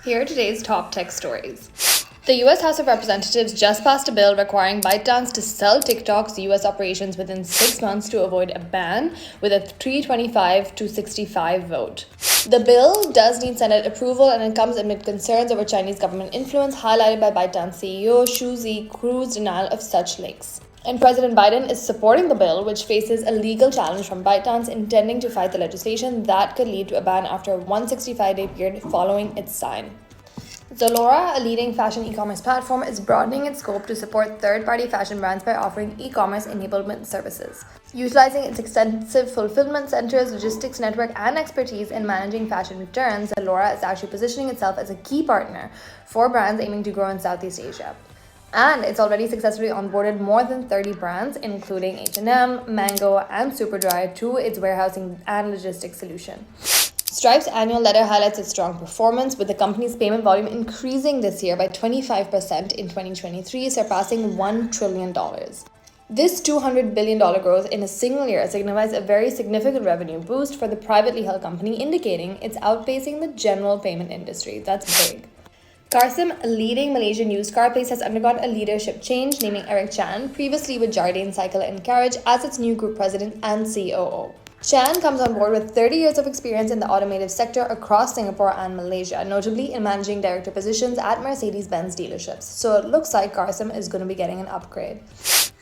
Here are today's top tech stories. The US House of Representatives just passed a bill requiring ByteDance to sell TikTok's US operations within 6 months to avoid a ban with a 325 to 65 vote. The bill does need Senate approval, and it comes amid concerns over Chinese government influence highlighted by ByteDance CEO Xu Zhikru's denial of such links. And President Biden is supporting the bill, which faces a legal challenge from ByteDance intending to fight the legislation that could lead to a ban after a 165-day period following its sign. Zalora, a leading fashion e-commerce platform, is broadening its scope to support third-party fashion brands by offering e-commerce enablement services. Utilizing its extensive fulfillment centers, logistics network, and expertise in managing fashion returns, Zalora is actually positioning itself as a key partner for brands aiming to grow in Southeast Asia. And it's already successfully onboarded more than 30 brands, including H&M, Mango, and Superdry, to its warehousing and logistics solution. Stripe's annual letter highlights its strong performance, with the company's payment volume increasing this year by 25% in 2023, surpassing $1 trillion. This $200 billion growth in a single year signifies a very significant revenue boost for the privately held company, indicating it's outpacing the general payment industry. That's big. Carsome, a leading Malaysian used car place, has undergone a leadership change, naming Eric Chan, previously with Jardine Cycle and Carriage, as its new group president and COO. Chan comes on board with 30 years of experience in the automotive sector across Singapore and Malaysia, notably in managing director positions at Mercedes-Benz dealerships. So it looks like Carsome is going to be getting an upgrade.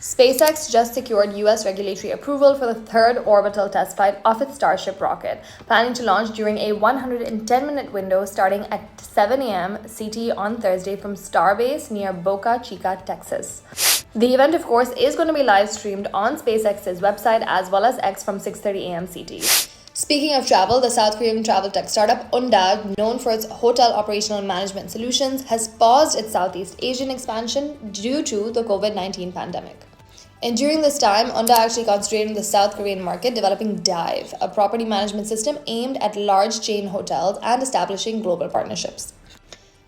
SpaceX just secured US regulatory approval for the third orbital test flight of its Starship rocket, planning to launch during a 110-minute window starting at 7 a.m. CT on Thursday from Starbase near Boca Chica, Texas. The event, of course, is going to be live streamed on SpaceX's website as well as X from 6:30 a.m. CT. Speaking of travel, the South Korean travel tech startup Onda, known for its hotel operational management solutions, has paused its Southeast Asian expansion due to the COVID-19 pandemic. And during this time, Onda actually concentrated on the South Korean market, developing Dive, a property management system aimed at large chain hotels and establishing global partnerships.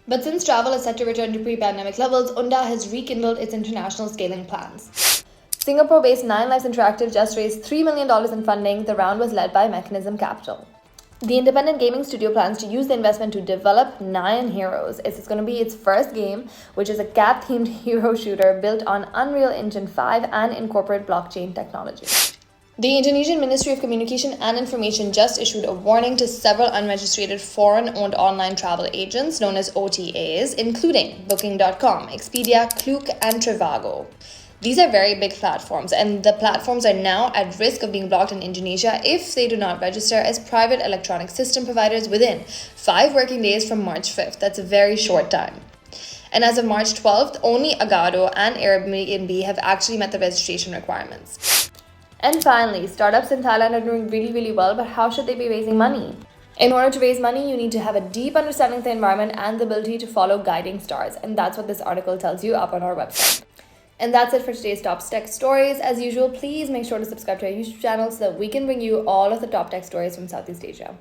But since travel is set to return to pre-pandemic levels, Onda has rekindled its international scaling plans. Singapore-based Nine Lives Interactive just raised $3 million in funding. The round was led by Mechanism Capital. The independent gaming studio plans to use the investment to develop Nyan Heroes. It's going to be its first game, which is a cat-themed hero shooter built on Unreal Engine 5 and incorporate blockchain technology. The Indonesian Ministry of Communication and Information just issued a warning to several unregistered foreign-owned online travel agents known as OTAs, including Booking.com, Expedia, Klook, and Trivago. These are very big platforms, and the platforms are now at risk of being blocked in Indonesia if they do not register as private electronic system providers within 5 working days from March 5th. That's a very short time. And as of March 12th, only Agado and Airbnb have actually met the registration requirements. And finally, startups in Thailand are doing really well, but how should they be raising money? In order to raise money, you need to have a deep understanding of the environment and the ability to follow guiding stars. And that's what this article tells you up on our website. And that's it for today's top tech stories. As usual, please make sure to subscribe to our YouTube channel so that we can bring you all of the top tech stories from Southeast Asia.